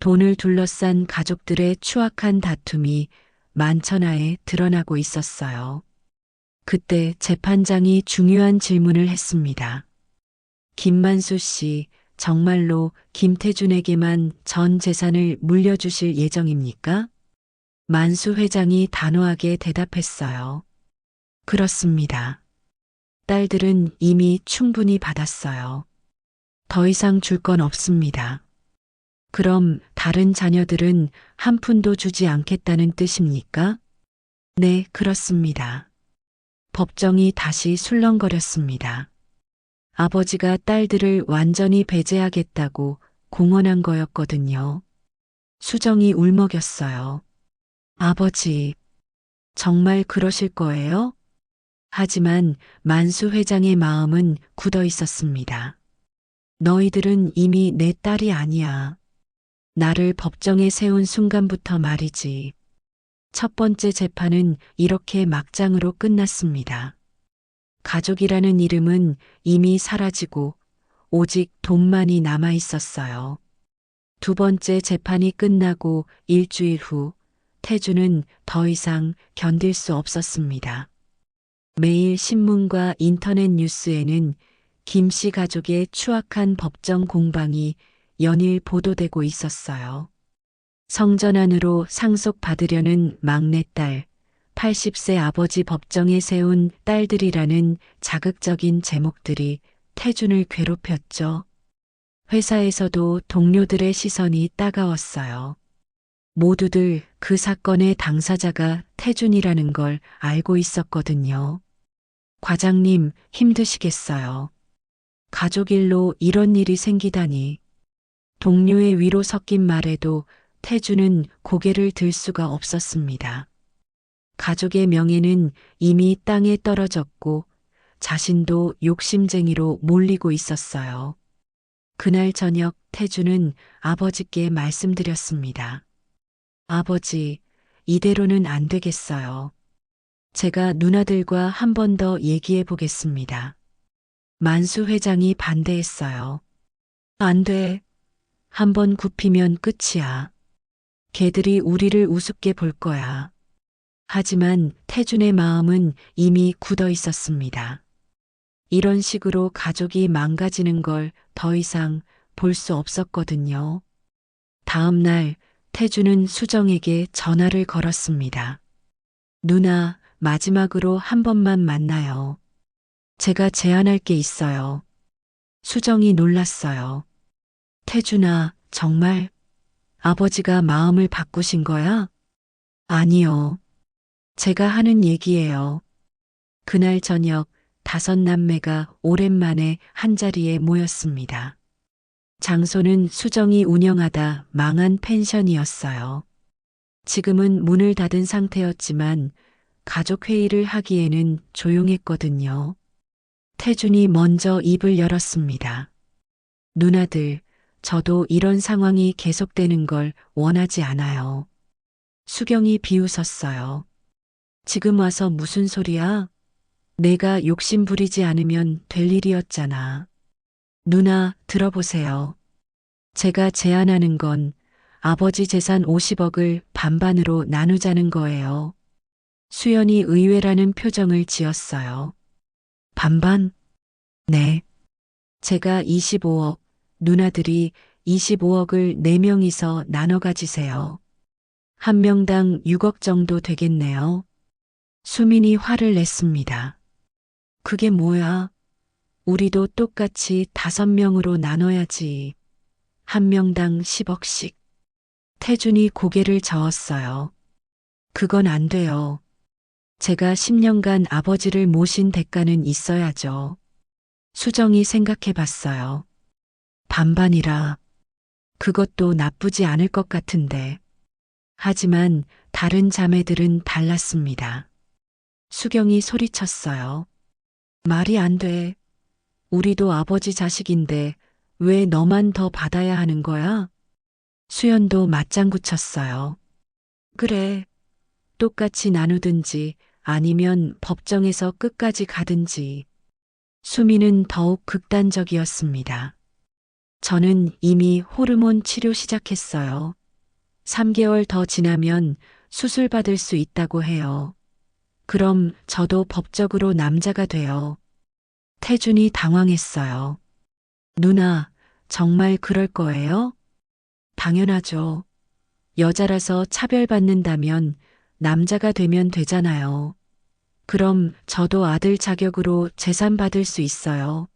S1: 돈을 둘러싼 가족들의 추악한 다툼이 만천하에 드러나고 있었어요. 그때 재판장이 중요한 질문을 했습니다. 김만수 씨, 정말로 김태준에게만 전 재산을 물려주실 예정입니까? 만수 회장이 단호하게 대답했어요. 그렇습니다. 딸들은 이미 충분히 받았어요. 더 이상 줄 건 없습니다. 그럼 다른 자녀들은 한 푼도 주지 않겠다는 뜻입니까? 네, 그렇습니다. 법정이 다시 술렁거렸습니다. 아버지가 딸들을 완전히 배제하겠다고 공언한 거였거든요. 수정이 울먹였어요. 아버지, 정말 그러실 거예요? 하지만 만수 회장의 마음은 굳어 있었습니다. 너희들은 이미 내 딸이 아니야. 나를 법정에 세운 순간부터 말이지. 첫 번째 재판은 이렇게 막장으로 끝났습니다. 가족이라는 이름은 이미 사라지고 오직 돈만이 남아 있었어요. 두 번째 재판이 끝나고 일주일 후 태준은 더 이상 견딜 수 없었습니다. 매일 신문과 인터넷 뉴스에는 김 씨 가족의 추악한 법정 공방이 연일 보도되고 있었어요. 성전 안으로 상속받으려는 막내딸, 80세 아버지 법정에 세운 딸들이라는 자극적인 제목들이 태준을 괴롭혔죠. 회사에서도 동료들의 시선이 따가웠어요. 모두들 그 사건의 당사자가 태준이라는 걸 알고 있었거든요. 과장님, 힘드시겠어요. 가족 일로 이런 일이 생기다니. 동료의 위로 섞인 말에도 태준은 고개를 들 수가 없었습니다. 가족의 명예는 이미 땅에 떨어졌고 자신도 욕심쟁이로 몰리고 있었어요. 그날 저녁 태준은 아버지께 말씀드렸습니다. 아버지, 이대로는 안 되겠어요. 제가 누나들과 한 번 더 얘기해 보겠습니다. 만수 회장이 반대했어요. 안 돼. 한 번 굽히면 끝이야. 걔들이 우리를 우습게 볼 거야. 하지만 태준의 마음은 이미 굳어 있었습니다. 이런 식으로 가족이 망가지는 걸 더 이상 볼 수 없었거든요. 다음 날 태준은 수정에게 전화를 걸었습니다. 누나, 마지막으로 한 번만 만나요. 제가 제안할 게 있어요. 수정이 놀랐어요. 태준아, 정말 아버지가 마음을 바꾸신 거야? 아니요. 제가 하는 얘기예요. 그날 저녁 5남매가 오랜만에 한자리에 모였습니다. 장소는 수정이 운영하다 망한 펜션이었어요. 지금은 문을 닫은 상태였지만 가족 회의를 하기에는 조용했거든요. 태준이 먼저 입을 열었습니다. 누나들, 저도 이런 상황이 계속되는 걸 원하지 않아요. 수경이 비웃었어요. 지금 와서 무슨 소리야? 내가 욕심 부리지 않으면 될 일이었잖아. 누나, 들어보세요. 제가 제안하는 건 아버지 재산 50억을 반반으로 나누자는 거예요. 수연이 의외라는 표정을 지었어요. 반반? 네. 제가 25억, 누나들이 25억을 4명이서 나눠 가지세요. 한 명당 6억 정도 되겠네요. 수민이 화를 냈습니다. 그게 뭐야? 우리도 똑같이 5명으로 나눠야지. 한 명당 10억씩. 태준이 고개를 저었어요. 그건 안 돼요. 제가 10년간 아버지를 모신 대가는 있어야죠. 수정이 생각해 봤어요. 반반이라. 그것도 나쁘지 않을 것 같은데. 하지만 다른 자매들은 달랐습니다. 수경이 소리쳤어요. 말이 안 돼. 우리도 아버지 자식인데 왜 너만 더 받아야 하는 거야? 수연도 맞장구 쳤어요. 그래. 똑같이 나누든지 아니면 법정에서 끝까지 가든지. 수미는 더욱 극단적이었습니다. 저는 이미 호르몬 치료 시작했어요. 3개월 더 지나면 수술 받을 수 있다고 해요. 그럼 저도 법적으로 남자가 돼요. 태준이 당황했어요. 누나, 정말 그럴 거예요? 당연하죠. 여자라서 차별받는다면 남자가 되면 되잖아요. 그럼 저도 아들 자격으로 재산 받을 수 있어요.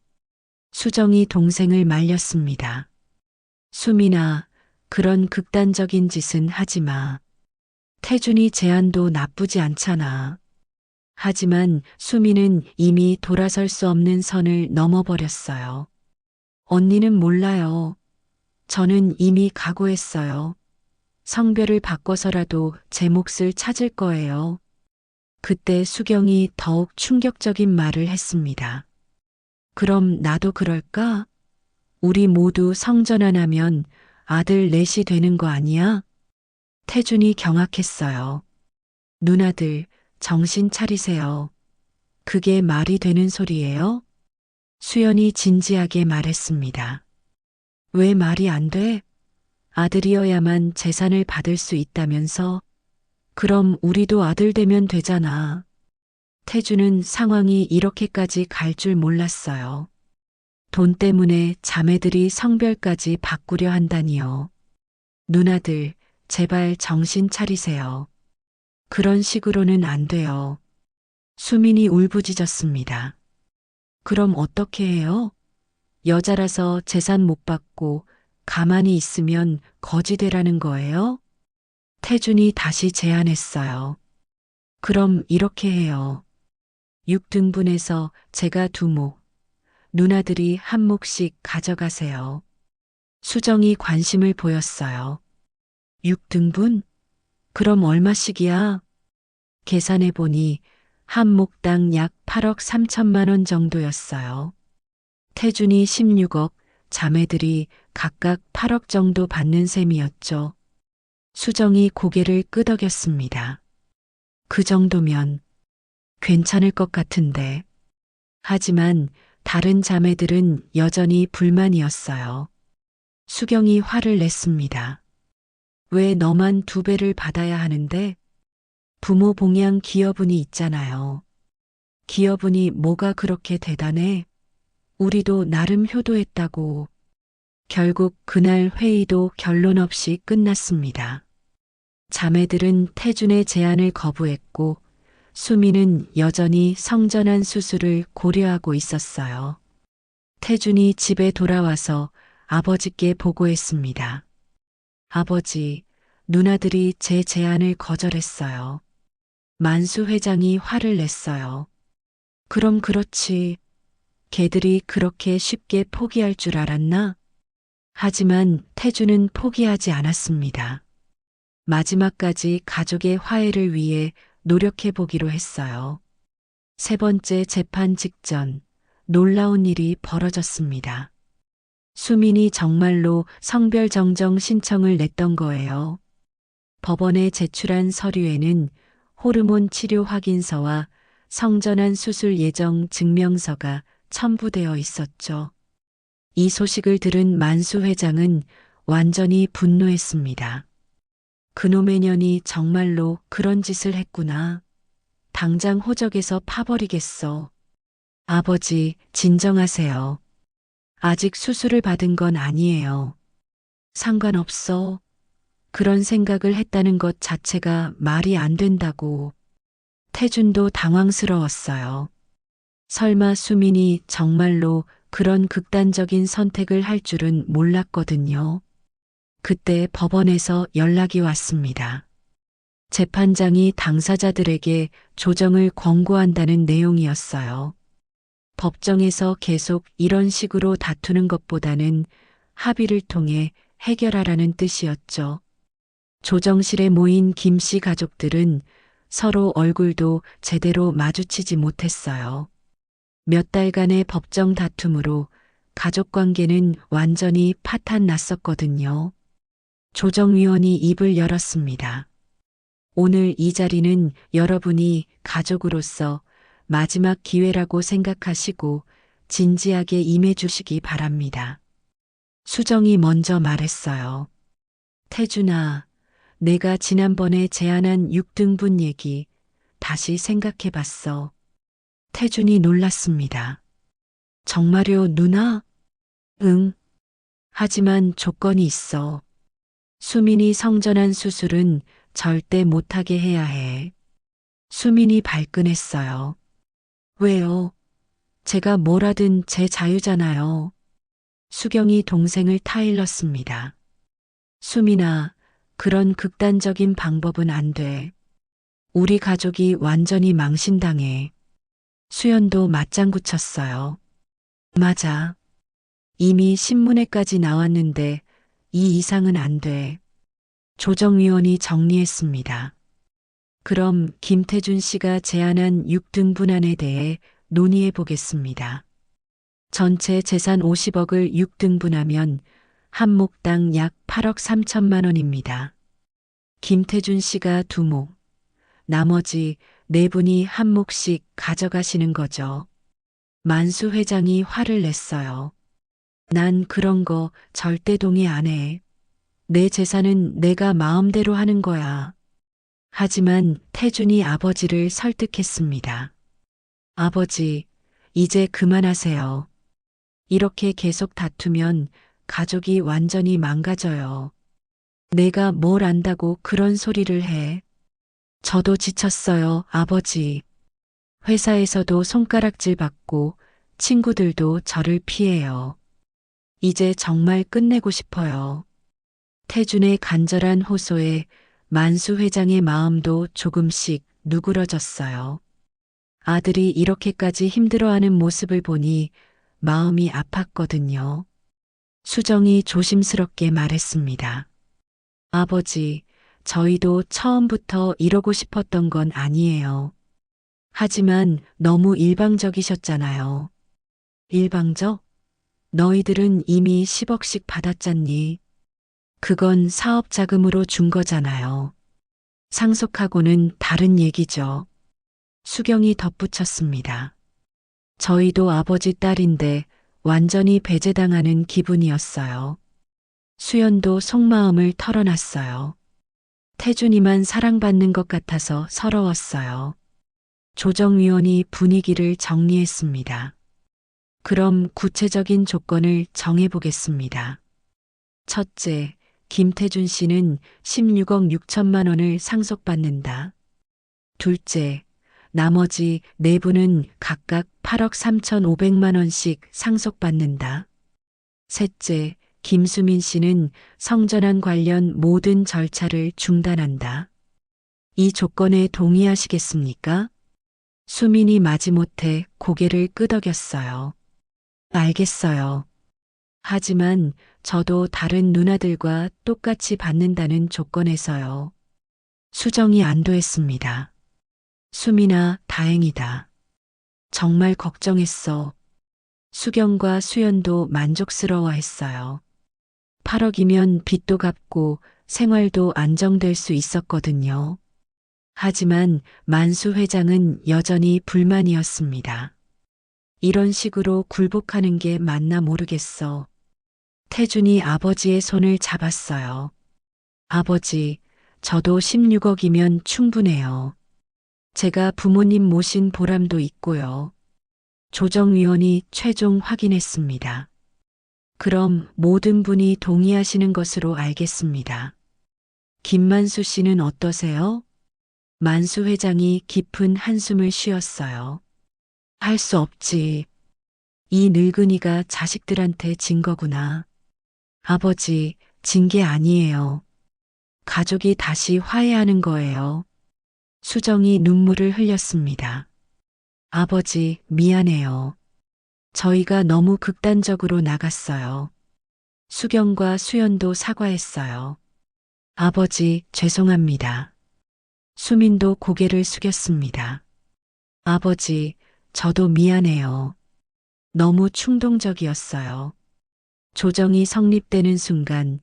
S1: 수정이 동생을 말렸습니다. 수민아, 그런 극단적인 짓은 하지 마. 태준이 제안도 나쁘지 않잖아. 하지만 수민은 이미 돌아설 수 없는 선을 넘어버렸어요. 언니는 몰라요. 저는 이미 각오했어요. 성별을 바꿔서라도 제 몫을 찾을 거예요. 그때 수경이 더욱 충격적인 말을 했습니다. 그럼 나도 그럴까? 우리 모두 성전환하면 아들 넷이 되는 거 아니야? 태준이 경악했어요. 누나들, 정신 차리세요. 그게 말이 되는 소리예요? 수연이 진지하게 말했습니다. 왜 말이 안 돼? 아들이어야만 재산을 받을 수 있다면서? 그럼 우리도 아들 되면 되잖아. 태주는 상황이 이렇게까지 갈 줄 몰랐어요. 돈 때문에 자매들이 성별까지 바꾸려 한다니요. 누나들, 제발 정신 차리세요. 그런 식으로는 안 돼요. 수민이 울부짖었습니다. 그럼 어떻게 해요? 여자라서 재산 못 받고 가만히 있으면 거지 되라는 거예요? 태준이 다시 제안했어요. 그럼 이렇게 해요. 6등분해서 제가 2목, 누나들이 1몫씩 가져가세요. 수정이 관심을 보였어요. 6등분? 그럼 얼마씩이야? 계산해보니 한 몫당 약 8억 3천만 원 정도였어요. 태준이 16억, 자매들이 각각 8억 정도 받는 셈이었죠. 수정이 고개를 끄덕였습니다. 그 정도면 괜찮을 것 같은데. 하지만 다른 자매들은 여전히 불만이었어요. 수경이 화를 냈습니다. 왜 너만 2배를 받아야 하는데? 부모 봉양 기여분이 있잖아요. 기여분이 뭐가 그렇게 대단해? 우리도 나름 효도했다고. 결국 그날 회의도 결론 없이 끝났습니다. 자매들은 태준의 제안을 거부했고 수미는 여전히 성전환 수술을 고려하고 있었어요. 태준이 집에 돌아와서 아버지께 보고했습니다. 아버지, 누나들이 제 제안을 거절했어요. 만수 회장이 화를 냈어요. 그럼 그렇지. 걔들이 그렇게 쉽게 포기할 줄 알았나? 하지만 태주는 포기하지 않았습니다. 마지막까지 가족의 화해를 위해 노력해 보기로 했어요. 세 번째 재판 직전 놀라운 일이 벌어졌습니다. 수민이 정말로 성별정정 신청을 냈던 거예요. 법원에 제출한 서류에는 호르몬 치료 확인서와 성전환 수술 예정 증명서가 첨부되어 있었죠. 이 소식을 들은 만수 회장은 완전히 분노했습니다. 그놈의 년이 정말로 그런 짓을 했구나. 당장 호적에서 파버리겠어. 아버지, 진정하세요. 아직 수술을 받은 건 아니에요. 상관없어. 그런 생각을 했다는 것 자체가 말이 안 된다고. 태준도 당황스러웠어요. 설마 수민이 정말로 그런 극단적인 선택을 할 줄은 몰랐거든요. 그때 법원에서 연락이 왔습니다. 재판장이 당사자들에게 조정을 권고한다는 내용이었어요. 법정에서 계속 이런 식으로 다투는 것보다는 합의를 통해 해결하라는 뜻이었죠. 조정실에 모인 김 씨 가족들은 서로 얼굴도 제대로 마주치지 못했어요. 몇 달간의 법정 다툼으로 가족 관계는 완전히 파탄 났었거든요. 조정위원이 입을 열었습니다. 오늘 이 자리는 여러분이 가족으로서 마지막 기회라고 생각하시고 진지하게 임해 주시기 바랍니다. 수정이 먼저 말했어요. 태준아, 내가 지난번에 제안한 6등분 얘기 다시 생각해 봤어. 태준이 놀랐습니다. 정말요, 누나? 응. 하지만 조건이 있어. 수민이 성전환 수술은 절대 못하게 해야 해. 수민이 발끈했어요. 왜요? 제가 뭘 하든 제 자유잖아요. 수경이 동생을 타일렀습니다. 수민아, 그런 극단적인 방법은 안 돼. 우리 가족이 완전히 망신당해. 수연도 맞장구 쳤어요. 맞아. 이미 신문에까지 나왔는데 이 이상은 안 돼. 조정위원이 정리했습니다. 그럼 김태준 씨가 제안한 6등분안에 대해 논의해 보겠습니다. 전체 재산 50억을 6등분하면 한 몫당 약 8억 3천만 원입니다. 김태준 씨가 2몫, 나머지 4분이 한 몫씩 가져가시는 거죠. 만수 회장이 화를 냈어요. 난 그런 거 절대 동의 안 해. 내 재산은 내가 마음대로 하는 거야. 하지만 태준이 아버지를 설득했습니다. 아버지, 이제 그만하세요. 이렇게 계속 다투면 가족이 완전히 망가져요. 내가 뭘 안다고 그런 소리를 해. 저도 지쳤어요, 아버지. 회사에서도 손가락질 받고 친구들도 저를 피해요. 이제 정말 끝내고 싶어요. 태준의 간절한 호소에 만수 회장의 마음도 조금씩 누그러졌어요. 아들이 이렇게까지 힘들어하는 모습을 보니 마음이 아팠거든요. 수정이 조심스럽게 말했습니다. 아버지, 저희도 처음부터 이러고 싶었던 건 아니에요. 하지만 너무 일방적이셨잖아요. 일방적? 너희들은 이미 10억씩 받았잖니. 그건 사업 자금으로 준 거잖아요. 상속하고는 다른 얘기죠. 수경이 덧붙였습니다. 저희도 아버지 딸인데 완전히 배제당하는 기분이었어요. 수연도 속마음을 털어놨어요. 태준이만 사랑받는 것 같아서 서러웠어요. 조정위원이 분위기를 정리했습니다. 그럼 구체적인 조건을 정해보겠습니다. 첫째, 김태준 씨는 16억 6천만 원을 상속받는다. 둘째, 나머지 네 분은 각각 8억 3,500만 원씩 상속받는다. 셋째, 김수민 씨는 성전환 관련 모든 절차를 중단한다. 이 조건에 동의하시겠습니까? 수민이 마지못해 고개를 끄덕였어요. 알겠어요. 하지만 저도 다른 누나들과 똑같이 받는다는 조건에서요. 수정이 안도했습니다. 수민아, 다행이다. 정말 걱정했어. 수경과 수연도 만족스러워했어요. 8억이면 빚도 갚고 생활도 안정될 수 있었거든요. 하지만 만수 회장은 여전히 불만이었습니다. 이런 식으로 굴복하는 게 맞나 모르겠어. 태준이 아버지의 손을 잡았어요. 아버지, 저도 16억이면 충분해요. 제가 부모님 모신 보람도 있고요. 조정위원이 최종 확인했습니다. 그럼 모든 분이 동의하시는 것으로 알겠습니다. 김만수 씨는 어떠세요? 만수 회장이 깊은 한숨을 쉬었어요. 할 수 없지. 이 늙은이가 자식들한테 진 거구나. 아버지, 진 게 아니에요. 가족이 다시 화해하는 거예요. 수정이 눈물을 흘렸습니다. 아버지, 미안해요. 저희가 너무 극단적으로 나갔어요. 수경과 수연도 사과했어요. 아버지, 죄송합니다. 수민도 고개를 숙였습니다. 아버지, 저도 미안해요. 너무 충동적이었어요. 조정이 성립되는 순간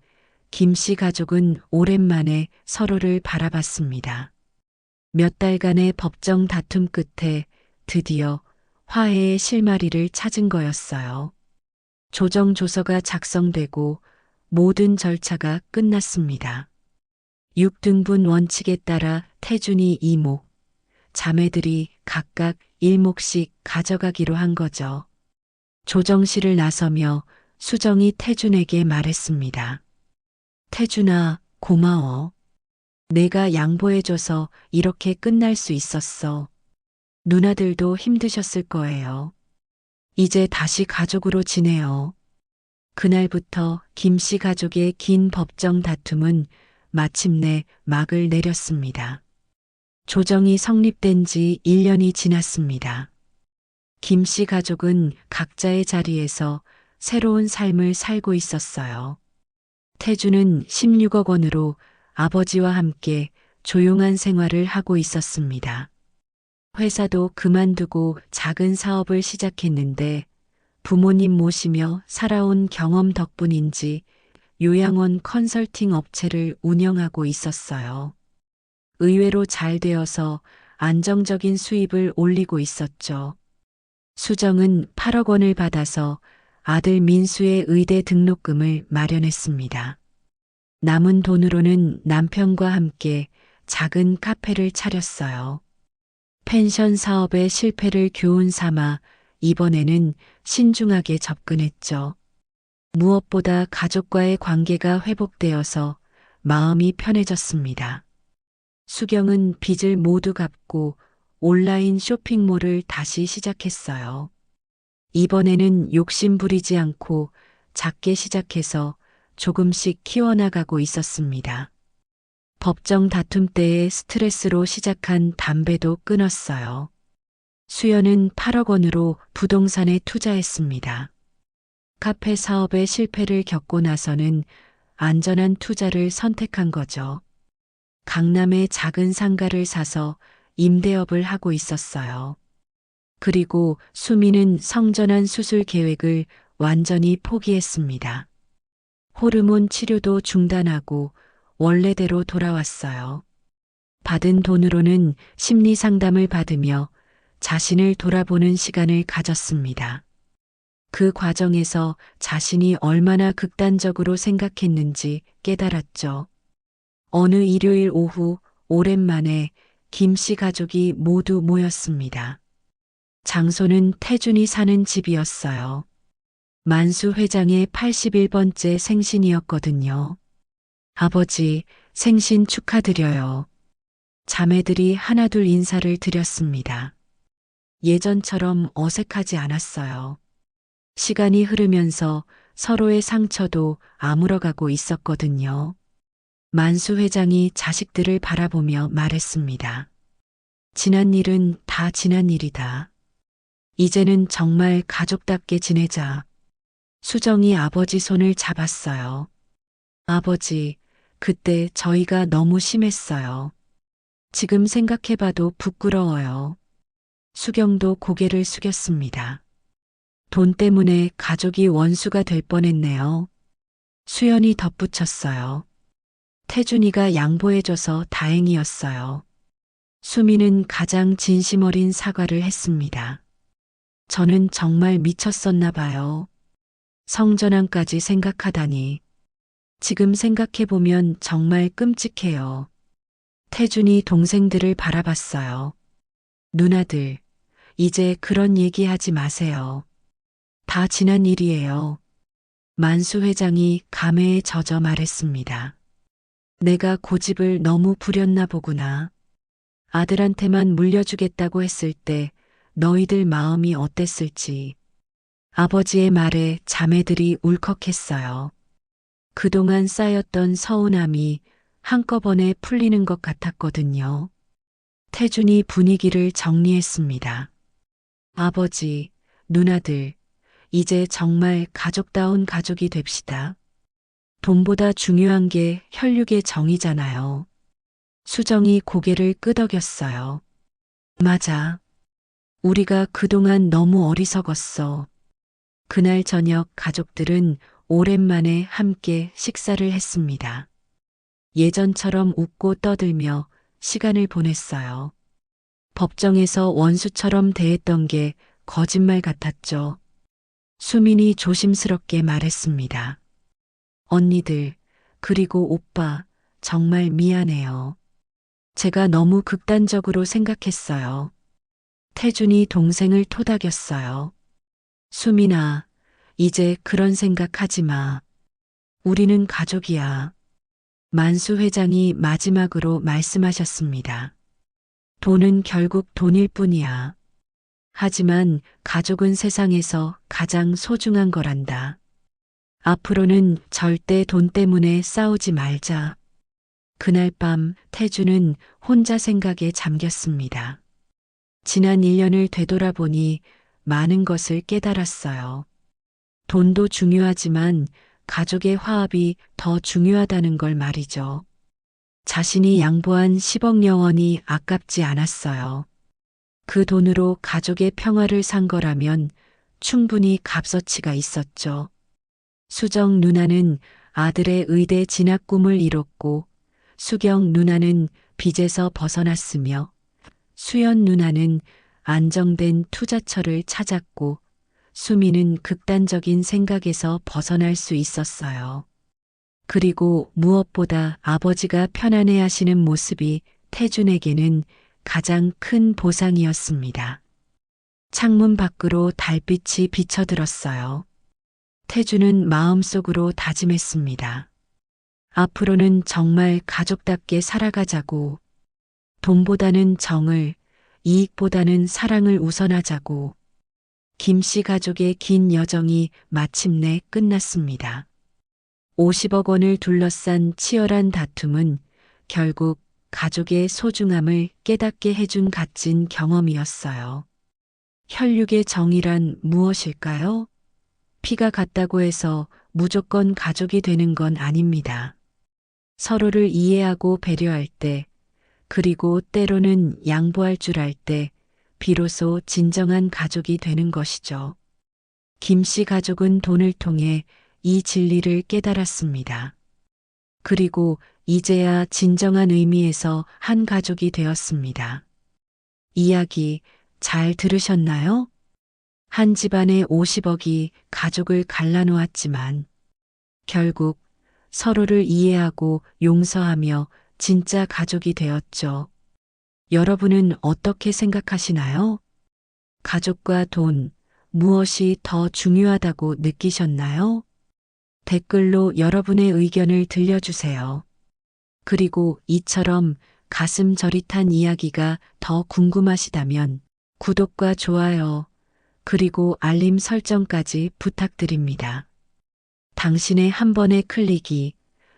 S1: 김 씨 가족은 오랜만에 서로를 바라봤습니다. 몇 달간의 법정 다툼 끝에 드디어 화해의 실마리를 찾은 거였어요. 조정 조서가 작성되고 모든 절차가 끝났습니다. 6등분 원칙에 따라 태준이 2목, 자매들이 각각 1목씩 가져가기로 한 거죠. 조정실을 나서며 수정이 태준에게 말했습니다. 태준아, 고마워. 내가 양보해줘서 이렇게 끝날 수 있었어. 누나들도 힘드셨을 거예요. 이제 다시 가족으로 지내요. 그날부터 김 씨 가족의 긴 법정 다툼은 마침내 막을 내렸습니다. 조정이 성립된 지 1년이 지났습니다. 김 씨 가족은 각자의 자리에서 새로운 삶을 살고 있었어요. 태주는 16억 원으로 아버지와 함께 조용한 생활을 하고 있었습니다. 회사도 그만두고 작은 사업을 시작했는데 부모님 모시며 살아온 경험 덕분인지 요양원 컨설팅 업체를 운영하고 있었어요. 의외로 잘 되어서 안정적인 수입을 올리고 있었죠. 수정은 8억 원을 받아서 아들 민수의 의대 등록금을 마련했습니다. 남은 돈으로는 남편과 함께 작은 카페를 차렸어요. 펜션 사업의 실패를 교훈 삼아 이번에는 신중하게 접근했죠. 무엇보다 가족과의 관계가 회복되어서 마음이 편해졌습니다. 수경은 빚을 모두 갚고 온라인 쇼핑몰을 다시 시작했어요. 이번에는 욕심 부리지 않고 작게 시작해서 조금씩 키워나가고 있었습니다. 법정 다툼 때의 스트레스로 시작한 담배도 끊었어요. 수연은 8억 원으로 부동산에 투자했습니다. 카페 사업의 실패를 겪고 나서는 안전한 투자를 선택한 거죠. 강남에 작은 상가를 사서 임대업을 하고 있었어요. 그리고 수미는 성전환 수술 계획을 완전히 포기했습니다. 호르몬 치료도 중단하고 원래대로 돌아왔어요. 받은 돈으로는 심리 상담을 받으며 자신을 돌아보는 시간을 가졌습니다. 그 과정에서 자신이 얼마나 극단적으로 생각했는지 깨달았죠. 어느 일요일 오후 오랜만에 김 씨 가족이 모두 모였습니다. 장소는 태준이 사는 집이었어요. 만수 회장의 81번째 생신이었거든요. 아버지, 생신 축하드려요. 자매들이 하나둘 인사를 드렸습니다. 예전처럼 어색하지 않았어요. 시간이 흐르면서 서로의 상처도 아물어가고 있었거든요. 만수 회장이 자식들을 바라보며 말했습니다. 지난 일은 다 지난 일이다. 이제는 정말 가족답게 지내자. 수정이 아버지 손을 잡았어요. 아버지, 그때 저희가 너무 심했어요. 지금 생각해봐도 부끄러워요. 수경도 고개를 숙였습니다. 돈 때문에 가족이 원수가 될 뻔했네요. 수연이 덧붙였어요. 태준이가 양보해줘서 다행이었어요. 수미는 가장 진심 어린 사과를 했습니다. 저는 정말 미쳤었나 봐요. 성전환까지 생각하다니. 지금 생각해보면 정말 끔찍해요. 태준이 동생들을 바라봤어요. 누나들, 이제 그런 얘기하지 마세요. 다 지난 일이에요. 만수 회장이 감회에 젖어 말했습니다. 내가 고집을 너무 부렸나 보구나. 아들한테만 물려주겠다고 했을 때 너희들 마음이 어땠을지. 아버지의 말에 자매들이 울컥했어요. 그동안 쌓였던 서운함이 한꺼번에 풀리는 것 같았거든요. 태준이 분위기를 정리했습니다. 아버지, 누나들, 이제 정말 가족다운 가족이 됩시다. 돈보다 중요한 게 혈육의 정이잖아요. 수정이 고개를 끄덕였어요. 맞아. 우리가 그동안 너무 어리석었어. 그날 저녁 가족들은 오랜만에 함께 식사를 했습니다. 예전처럼 웃고 떠들며 시간을 보냈어요. 법정에서 원수처럼 대했던 게 거짓말 같았죠. 수민이 조심스럽게 말했습니다. 언니들, 그리고 오빠, 정말 미안해요. 제가 너무 극단적으로 생각했어요. 태준이 동생을 토닥였어요. 수민아, 이제 그런 생각하지 마. 우리는 가족이야. 만수 회장이 마지막으로 말씀하셨습니다. 돈은 결국 돈일 뿐이야. 하지만 가족은 세상에서 가장 소중한 거란다. 앞으로는 절대 돈 때문에 싸우지 말자. 그날 밤 태주는 혼자 생각에 잠겼습니다. 지난 1년을 되돌아보니 많은 것을 깨달았어요. 돈도 중요하지만 가족의 화합이 더 중요하다는 걸 말이죠. 자신이 양보한 10억 원이 아깝지 않았어요. 그 돈으로 가족의 평화를 산 거라면 충분히 값어치가 있었죠. 수정 누나는 아들의 의대 진학 꿈을 이뤘고 수경 누나는 빚에서 벗어났으며 수연 누나는 안정된 투자처를 찾았고 수미는 극단적인 생각에서 벗어날 수 있었어요. 그리고 무엇보다 아버지가 편안해 하시는 모습이 태준에게는 가장 큰 보상이었습니다. 창문 밖으로 달빛이 비쳐들었어요. 태준은 마음속으로 다짐했습니다. 앞으로는 정말 가족답게 살아가자고. 돈보다는 정을, 이익보다는 사랑을 우선하자고. 김씨 가족의 긴 여정이 마침내 끝났습니다. 50억 원을 둘러싼 치열한 다툼은 결국 가족의 소중함을 깨닫게 해준 값진 경험이었어요. 혈육의 정이란 무엇일까요? 피가 같다고 해서 무조건 가족이 되는 건 아닙니다. 서로를 이해하고 배려할 때, 그리고 때로는 양보할 줄 알 때, 비로소 진정한 가족이 되는 것이죠. 김씨 가족은 돈을 통해 이 진리를 깨달았습니다. 그리고 이제야 진정한 의미에서 한 가족이 되었습니다. 이야기 잘 들으셨나요? 한 집안의 50억이 가족을 갈라놓았지만 결국 서로를 이해하고 용서하며 진짜 가족이 되었죠. 여러분은 어떻게 생각하시나요? 가족과 돈, 무엇이 더 중요하다고 느끼셨나요? 댓글로 여러분의 의견을 들려주세요. 그리고 이처럼 가슴 저릿한 이야기가 더 궁금하시다면 구독과 좋아요, 그리고 알림 설정까지 부탁드립니다. 당신의 한 번의 클릭이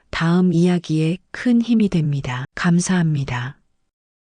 S1: 다음 이야기에 큰 힘이 됩니다. 감사합니다.